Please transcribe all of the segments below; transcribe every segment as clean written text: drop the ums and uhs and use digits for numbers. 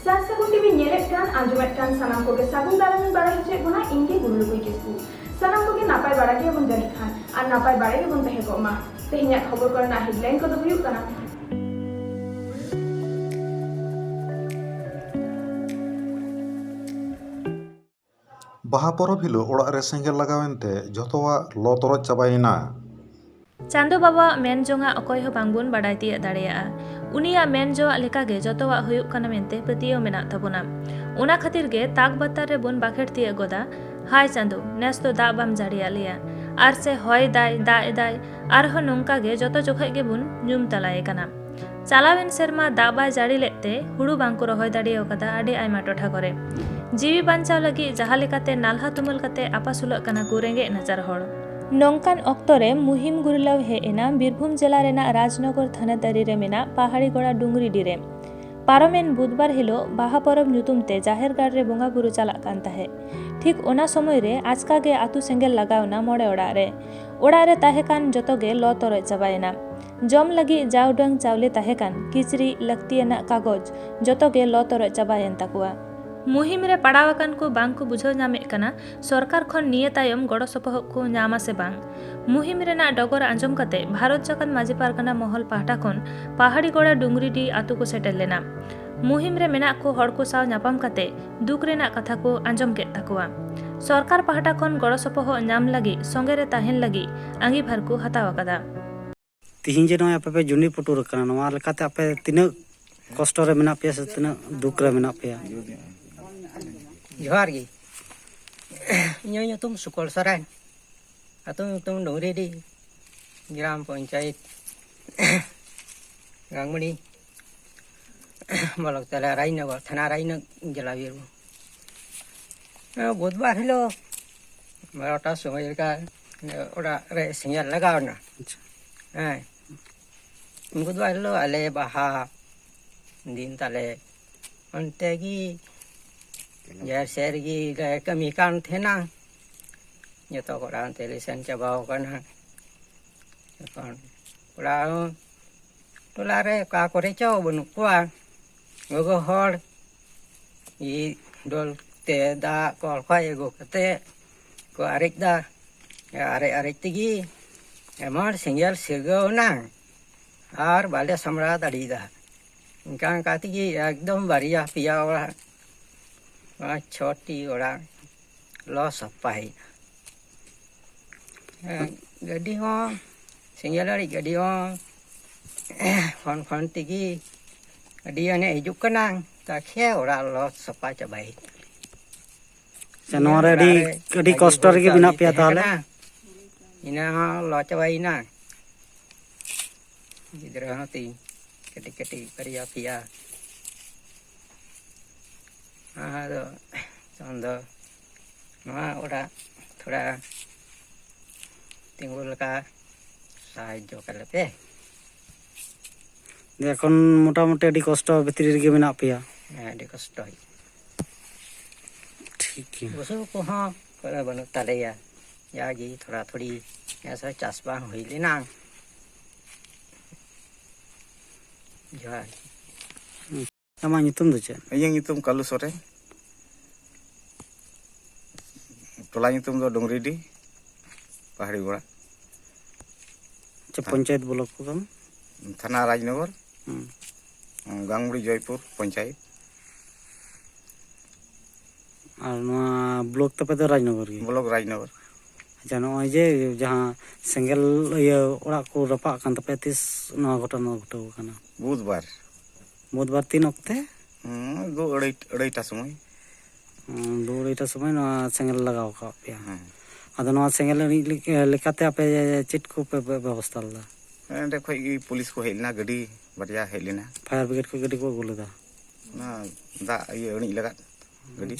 ᱥᱟᱨ ᱥᱟᱹᱜᱩᱱ ᱴᱤᱵᱷᱤ ᱧᱮᱞᱮᱫ ᱠᱟᱱ ᱟᱸᱡᱚᱢᱮᱫ ᱠᱟᱱ ᱥᱟᱱᱟᱢ ᱠᱚᱜᱮ ᱥᱟᱹᱜᱩᱱ ᱫᱟᱨᱟᱢᱤᱧ ᱵᱟᱲᱟᱭ ᱦᱚᱪᱚᱭᱮᱫ ᱵᱚᱱᱟ ᱤᱧ ᱜᱮ ᱜᱩᱨᱩᱞᱩᱠᱩᱭ ᱠᱤᱥᱠᱩ ᱥᱟᱱᱟᱢ ᱠᱚᱜᱮ ᱱᱟᱯᱟᱭ ᱵᱟᱲᱟ ᱜᱮᱭᱟᱵᱚᱱ ᱡᱟᱹᱱᱤᱡ ᱠᱷᱟᱱ ᱟᱨ ᱱᱟᱯᱟᱭ ᱵᱟᱲᱟ ᱜᱮᱵᱚᱱ ᱛᱟᱦᱮᱸ ᱠᱚᱜ ᱢᱟ ᱛᱮᱦᱮᱧᱟᱜ ᱠᱷᱚᱵᱚᱨ ᱠᱚᱨᱮᱱᱟᱜ ᱦᱮᱰᱞᱟᱭᱤᱱ ᱠᱚᱫᱚ ᱦᱩᱭᱩᱜ ᱠᱟᱱᱟ ᱵᱟᱦᱟ ᱯᱚᱨᱚᱵᱽ ᱦᱤᱞᱳᱜ ᱚᱲᱟᱜ ᱨᱮ ᱥᱮᱸᱜᱮᱞ ᱞᱟᱜᱟᱣᱮᱱᱛᱮ ᱡᱷᱚᱛᱚᱣᱟᱜ ᱞᱚ ᱛᱚᱨᱚᱡ ᱪᱟᱵᱟᱭᱮᱱᱟ। ᱪᱟᱸᱫᱳ ᱵᱟᱵᱟᱣᱟᱜ ᱢᱮᱱ ᱡᱚᱝᱟᱜ ᱚᱠᱚᱭ ᱦᱚᱸ ᱵᱟᱝᱵᱚᱱ ᱵᱟᱰᱟᱭ ᱛᱤᱭᱳᱜ ᱫᱟᱲᱮᱭᱟᱜᱼᱟ। ᱩᱱᱤᱭᱟᱜ ᱢᱮᱱ ᱡᱚᱣᱟᱜ ᱞᱮᱠᱟᱜᱮ ᱡᱚᱛᱚᱣᱟᱜ ᱦᱩᱭᱩᱜ ᱠᱟᱱᱟ ᱢᱮᱱᱛᱮ ᱯᱟᱹᱛᱭᱟᱹᱣ ᱢᱮᱱᱟᱜ ᱛᱟᱵᱚᱱᱟ। ᱚᱱᱟ ᱠᱷᱟᱹᱛᱤᱨ ᱜᱮ ᱛᱟᱠ ᱵᱟᱛᱟᱨ ᱨᱮᱵᱚᱱ ᱵᱟᱠᱷᱮᱲ ᱛᱤᱭᱳᱜ ᱜᱚᱫᱟ ᱦᱟᱭ ᱪᱟᱸᱫᱳ ᱱᱮᱥ ᱫᱚ ᱫᱟᱜ ᱵᱟᱢ ᱡᱟᱹᱲᱤᱭᱟᱜ ᱞᱮᱭᱟ ᱟᱨ ᱥᱮ ᱦᱚᱭ ᱫᱟᱭ ᱫᱟᱜ ᱮᱫᱟᱭ ᱟᱨᱦᱚᱸ ᱱᱚᱝᱠᱟ ᱜᱮ ᱡᱚᱛᱚ ᱡᱚᱠᱷᱚᱡ ᱜᱮᱵᱚᱱ ᱧᱩᱢ ᱛᱟᱞᱟᱭᱮ ᱠᱟᱱᱟ। ᱪᱟᱞᱟᱣᱮᱱ ᱥᱮᱨᱢᱟ ᱫᱟᱜ ᱵᱟᱭ ᱡᱟᱹᱲᱤ ᱞᱮᱫ ᱛᱮ ᱦᱩᱲᱩ ᱵᱟᱝᱠᱚ ᱨᱚᱦᱚᱭ ᱫᱟᱲᱮᱭᱟᱣ ᱠᱟᱫᱟ ᱟᱹᱰᱤ ᱟᱭᱢᱟ ᱴᱚᱴᱷᱟ ᱠᱚᱨᱮ। ᱡᱤᱣᱤ ᱵᱟᱧᱪᱟᱣ ᱞᱟᱹᱜᱤᱫ ᱡᱟᱦᱟᱸ ᱞᱮᱠᱟᱛᱮ ᱱᱟᱞᱦᱟ ᱛᱩᱢᱟᱹᱞ ᱠᱟᱛᱮ ᱟᱯᱟᱥᱩᱞᱚᱜ ᱠᱟᱱᱟ ᱠᱚ ᱨᱮᱸᱜᱮᱡ ᱱᱟᱪᱟᱨ ᱦᱚᱲ। ᱱᱚᱝᱠᱟᱱ ᱚᱠᱛᱚ ᱨᱮ ᱢᱩᱦᱤᱢ ᱜᱩᱨᱞᱟᱹᱣ ᱦᱮᱡ ᱮᱱᱟ ᱵᱤᱨᱵᱷᱩᱢ ᱡᱮᱞᱟ ᱨᱮᱱᱟᱜ ᱨᱟᱡᱽᱱᱚᱜᱚᱨ ᱛᱷᱟᱱᱟᱛᱟᱹᱨᱤ ᱨᱮ ᱢᱮᱱᱟᱜ ᱯᱟᱦᱟᱲᱤ ᱜᱚᱲᱟ ᱰᱩᱝᱨᱤᱰᱤ ᱨᱮ। ᱯᱟᱨᱚᱢᱮᱱ ᱵᱩᱫᱷᱵᱟᱨ ᱦᱤᱞᱳᱜ ᱵᱟᱦᱟ ᱯᱚᱨᱚᱵᱽ ᱧᱩᱛᱩᱢ ᱛᱮ ᱡᱟᱦᱮᱨ ᱜᱟᱲ ᱨᱮ ᱵᱚᱸᱜᱟ ᱵᱩᱨᱩ ᱪᱟᱞᱟᱜ ᱠᱟᱱ ᱛᱟᱦᱮᱸᱫ। ᱴᱷᱤᱠ ᱚᱱᱟ ᱥᱚᱢᱚᱭ ᱨᱮ ᱟᱪᱠᱟ ᱜᱮ ᱟᱛᱩ ᱥᱮᱸᱜᱮᱞ ᱞᱟᱜᱟᱣᱱᱟ 9 ᱚᱲᱟᱜ ᱨᱮ। ᱚᱲᱟᱜ ᱨᱮ ᱛᱟᱦᱮᱸ ᱠᱟᱱ ᱡᱚᱛᱚ ᱜᱮ ᱞᱚ ᱛᱚᱨᱚᱡ ᱪᱟᱵᱟᱭᱮᱱᱟ। ᱡᱚᱢ ᱞᱟᱹᱜᱤᱫ ᱡᱟ ᱩᱰᱟᱹᱝ ᱪᱟᱣᱞᱮ ᱛᱟᱦᱮᱸ ᱠᱟᱱ ᱠᱤᱪᱨᱤᱡ ᱞᱟᱹᱠᱛᱤᱭᱟᱱᱟᱜ ᱠᱟᱜᱚᱡᱽ ᱡᱚᱛᱚ ᱜᱮ ᱞᱚ ᱛᱚᱨᱚᱡ ᱪᱟᱵᱟᱭᱮᱱ ᱛᱟᱠᱚᱣᱟ। ᱢᱩᱦᱤᱢ ᱨᱮ ᱯᱟᱲᱟᱣ ᱟᱠᱟᱱ ᱠᱚ ᱵᱟᱝ ᱠᱚ ᱵᱩᱡᱷᱟᱹᱣ ᱧᱟᱢᱮᱫ ᱠᱟᱱᱟ ᱥᱚᱨᱠᱟᱨ ᱠᱷᱚᱱ ᱱᱤᱭᱟᱹ ᱛᱟᱭᱚᱢ ᱜᱚᱲᱚ ᱥᱚᱯᱚᱦᱚᱫ ᱠᱚ ᱧᱟᱢᱟ ᱥᱮ ᱵᱟᱝ। ᱢᱩᱦᱤᱢ ᱨᱮᱱᱟᱜ ᱰᱚᱜᱚᱨ ᱟᱸᱡᱚᱢ ᱠᱟᱛᱮ ᱵᱷᱟᱨᱚᱛ ᱡᱟᱠᱟᱛ ᱢᱟᱹᱡᱷᱤ ᱯᱟᱨᱜᱟᱱᱟ ᱢᱚᱦᱚᱞ ᱯᱟᱦᱴᱟ ᱠᱷᱚᱱ ᱯᱟᱦᱟᱲᱤ ᱜᱚᱲᱟ ᱰᱩᱝᱨᱤᱰᱤ ᱟᱛᱩ ko ᱥᱮᱴᱮᱨ ᱞᱮᱱᱟ। मुहिम रे मेना को हड़ को साव नापाम काते दुख रेना कथा को आंजम के ताकुआ सरकार पाहटा खन गड़ो सपह नाम लगी संगे रे ताहेन लगी आंगीभार को हताव कदा तिहिं जे नय आपे जुनी पुटुर कना नवा लेकाते आपे तिना कष्ट रे मेना पे से तिना दुख रे मेना पे जोहार गी इᱧ ᱧᱩᱛᱩᱢ सुकल सराय अतु ᱧᱩᱛᱩᱢ डुंगरीडी ग्राम पंचायत गांगमणी ब्लॉक तला राजनगर थाना राजनगर जिला बीरभूम बुधवार हिलो 12टा समय का ओड़ा रे सेंगेल लगावना ᱦᱮᱸ बुधवार हिलो आले बाहा दिन ताले onte gi ᱡᱟᱦᱮᱨ ᱥᱮᱫ ᱨᱮᱜᱮ ᱞᱮ ᱠᱟᱹᱢᱤ ᱠᱟᱱ ᱛᱟᱦᱮᱱᱟ ᱡᱚᱛᱚ ᱠᱚᱲᱟ ᱚᱱᱛᱮ ᱞᱮ ᱥᱮᱱ ᱪᱟᱵᱟᱣ ᱠᱟᱱᱟ ᱮᱠᱷᱚᱱ ᱠᱚᱲᱟ ᱦᱚᱸ ᱴᱚᱞᱟ ᱨᱮ ᱚᱠᱟ ᱠᱚᱨᱮ ᱪᱚ ᱵᱟᱹᱱᱩᱜ ᱠᱚᱣᱟ ᱜᱚᱜᱚ ᱦᱚᱲ ᱰᱚᱞ ᱛᱮ ᱫᱟᱜ ᱠᱚᱞ ᱠᱷᱚᱡ ᱟᱹᱜᱩ ᱠᱟᱛᱮ ᱠᱚ ᱟᱨᱮᱡ ᱫᱟ ᱟᱨᱮᱡ ᱛᱮᱜᱮ ᱮᱢᱚᱱ ᱥᱮᱸᱜᱮᱞ ᱥᱤᱨᱜᱟᱹᱣᱱᱟ ᱟᱨ ᱵᱟᱞᱮ ᱥᱟᱢᱲᱟᱣ ᱫᱟᱲᱮᱭᱟᱫᱟ ᱚᱱᱠᱟ ᱚᱱᱠᱟ ᱛᱮᱜᱮ ᱮᱠᱫᱚᱢ ᱵᱟᱨᱭᱟ ᱯᱮᱭᱟ ᱚᱲᱟᱜ 5-6টি orang lo sapai gadi ho singgah dari gadi ho fon tigi gadi ane hijuk kenang tak khe orang lo sapai cabai नवा रे अडी कष्ट रे के बिना पे ताले ina lo cabai na gidra hati keti paria pia ado चंदो नवा ओड़ा थोड़ा तिंगुल का साहाय्य कर लेते এখন মোটামুটি আডি কষ্ট ভিতরি রে মেনা পেয়া adik कष्ट ठीक है बुसु को हां करे बनु तलेया यागी थोड़ा थोड़ी ऐसा चासबा होई लेना जोहार ᱟᱢᱟᱜ ᱧᱩᱛᱩᱢ ᱫᱚ ᱪᱮᱫ? ᱤᱧᱟᱹᱜ ᱧᱩᱛᱩᱢ ᱠᱟᱞᱩ ᱥᱚᱨᱮᱱ ᱴᱚᱞᱟ ᱧᱩᱛᱩᱢ ᱫᱚ ᱰᱩᱝᱨᱤᱰᱤ ᱯᱟᱦᱟᱲᱤ ᱜᱚᱲᱟ ᱪᱮ ᱯᱚᱧᱪᱟᱭᱮᱛ ᱵᱞᱚᱠ ᱠᱚ ᱠᱟᱱᱟ थाना राजनगर गांगमुड़ी जयपुर पंचायत और नवा ब्लॉक तपे तो राजनगर गे ब्लॉक राजनगर अच्छा नय जे जहां सेंगेल इया ओड़ा को रपा कान तपे तिस नवा घटना घटो काना बुधवार 3 অক্টে दो अड़ाईटा समय दो अड़ाईटा समय नवा सेंगेल लगाव का पे आदो नवा सेंगेल लेकाते आपे चिट को पे व्यवस्था ला एंडे खोई गी पुलिस को हेलना गडी बरिया हेलेना फायर ब्रिगेड को गडी को गुलेदा ना दा ये अणी लगा गडी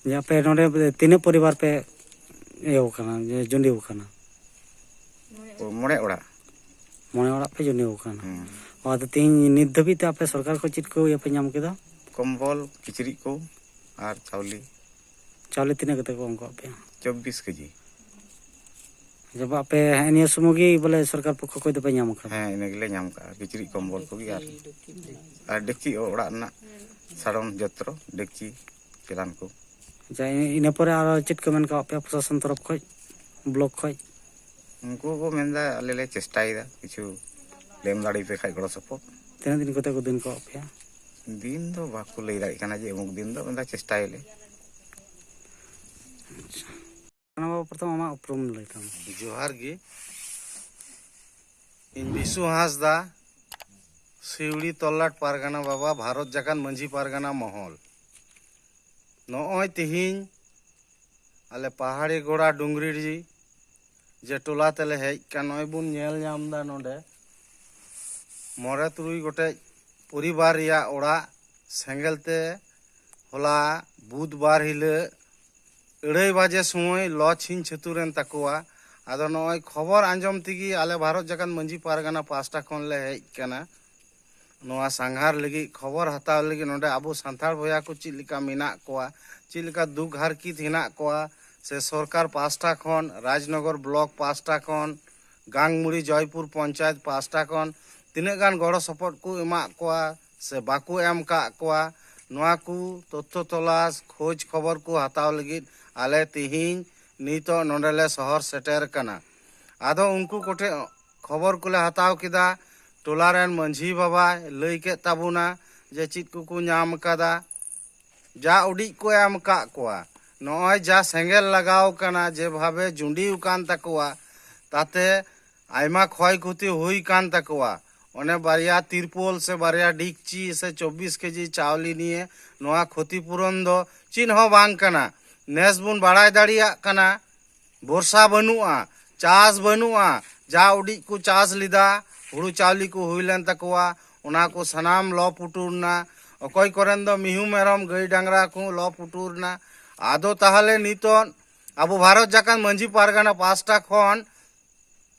जे आपे नोडे तीन परिवार पे एव काना जे जुंडी काना मोड़े ओड़ा पे जुंडी काना और तीन नित धबी ते आपे सरकार को चिट को पे नाम केदा कंबल किचरी को और चावले तीन कते को अंको पे 24 केजी जब आपे हनिया सुमुगी बोले सरकार पक्ष को तो पे नाम का हां इने गेले नाम का किचरी कंबल को और डेकी ओड़ा ना साड़न जत्र डेक्ची चेलान को ᱟᱪᱪᱷᱟ ᱤᱱᱟᱹ ᱯᱚᱨᱮ ᱟᱨᱚ ᱪᱮᱫ ᱠᱚ ᱢᱮᱱ ᱠᱟᱜ ᱯᱮᱭᱟ ᱯᱨᱚᱥᱟᱥᱚᱱ ᱛᱚᱨᱚᱯ ᱠᱷᱚᱡ ᱵᱞᱚᱠ ᱠᱷᱚᱡ उनको को मेंदा आले ले चेष्टायदा किछु लेम दाड़ी पे खाय गड़ो सपो ᱛᱤᱱᱟᱹᱜ ᱫᱤᱱ ᱠᱚᱛᱮ ᱠᱚ ᱫᱤᱱ ᱠᱟᱜ ᱯᱮᱭᱟ दिन दो बाकु लई दाड़ी काना जे अमुक दिन दो मेंदा चेष्टायले ᱚᱱᱟ ᱵᱟᱵᱟ ᱯᱨᱚᱛᱷᱚᱢ ᱟᱢᱟᱜ ᱩᱯᱨᱩᱢ ᱞᱟᱹᱭ ᱛᱟᱢ जोहार गे इन विशु हांसदा सिवड़ी तल्लाट पारगाना बाबा भारत जाकान मंझी पारगाना महल नॉय तिहिन आले पहाड़ी गोड़ा डुंगरी जी जे टोला तेले हेज का नॉय बुन नेल नामदा नोडे मोरे तुरुई गोटे परिवार रिया ओड़ा सेंगेलते होला बुधवार हिले 2:30 बजे समय लॉचिन छतुरेन तकुआ आदो नॉय खबर आंजम तिगी आले भारत जाकान मंझी पारगाना पास्टा खन ले हेज काना नोआ सांघार लगी खबर हताव लगी नोडे आबो सांथार भया को चिलिका मिना कोआ चिलिका दुख हारकित हिना कोआ से सरकार पास्टा खन राजनगर ब्लॉक पास्टा खन गांगमुड़ी जयपुर पंचायत पास्टा खन तिने गान गड़ो सपोर्ट को एमा कोआ से बाकू एम का कोआ नोआ को तथ्य तलाश खोज खबर को हताव लगी आले तिहिन नीतो नोडेले शहर सेटेर कना आदो उनको कोठे खबर कोले हताव किदा टोलारेन मंझी बाबा लई के ताबुना जे चित को नाम कदा जा उड़ी को एम का कोआ नॉय जा सेंगेल लगाव कना जे भावे जुंडी उकान तकवा ताते आयमा क्षय क्षति हुई कान तकवा ओने बारिया तिरपोल से बारिया डिक्ची से 24 केजी चावली निये नोआ क्षतिपूरण दो चिन्ह बांग कना नेस बुन बाड़ाय दाड़िया कना वर्षा बनुआ चास बनुआ जा उड़ी को चास लिदा हुड़ू चावली को हुईलेन तकवा ओना को सनाम लो पुटुरना अकय करेन दो मिहू मेरम गई डांगरा को लो पुटुरना आदो ताहले नितन आबो भारत जाकान मंझी पारगाना पास्टा खन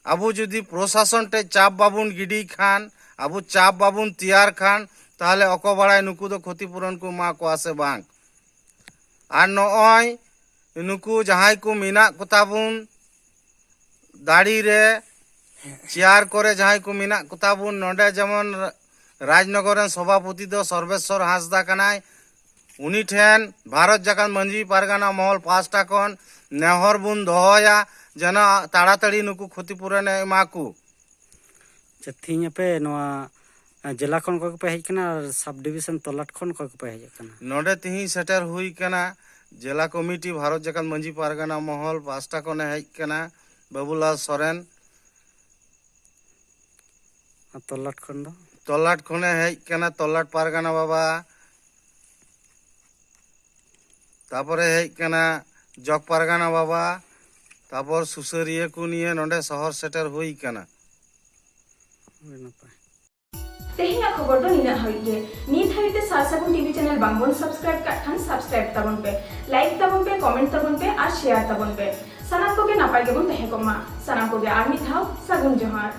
आबो जुदी प्रशासन टे चाप बाबुन गिडी खान आबो चाप बाबुन तैयार खान ताहले अको बाड़ाय नुकु दो क्षतिपूरण को मा को आसे बांग आर नॉय नुकु जहाय को मिना कोताबुन दाड़ी रे चेयर करे जहाय को मिना कोताबुन नोडे जेमन राजनगरन सभापति दो सर्वेश्वर हांसदा कनाय उनी ठेन भारत जाकान मंझी पारगाना महल पास्टा खन नेहर बुन दोहया जना ताड़ाताड़ी नुकु क्षतिपूरण एमाकु ᱛᱮᱦᱮᱧ ᱟᱯᱮ ᱱᱚᱣᱟ ᱡᱮᱞᱟ ᱠᱷᱚᱱ ᱠᱚ ᱯᱮ ᱦᱮᱡ ᱠᱟᱱᱟ ᱥᱟᱵ ᱰᱤᱵᱤᱥᱚᱱ ᱛᱚᱞᱟᱴ ᱠᱷᱚᱱ ᱠᱚ ᱯᱮ ᱦᱮᱡ ᱠᱟᱱᱟ नोडे तिही सेटर हुई कना जिला कमिटी भारत जाकान मंझी पारगाना महल पास्टा खने हेज कना बाबूलाल सोरेन ᱛᱚᱞᱟᱴ ᱠᱷᱚᱱ ᱫᱚ तल्लाट खने हेज कना तल्लाट पारगाना बाबा तापरे हेज कना जग पारगाना बाबा तापर सुसरिया को निये नोडे शहर सेटर हुई कना ᱟᱹᱰᱤ ᱱᱟᱯᱟᱭ तेहिया खबर दो निना हइगे नीत हइते सारसागुन टीवी चैनल बांगबन सब्सक्राइब का खान सब्सक्राइब ताबन पे लाइक ताबन पे कमेंट ताबन पे और शेयर ताबन पे सनाम को के नापाय गेबन तहे कोमा सनाम को के आर्मी थाव सागुन जोहार।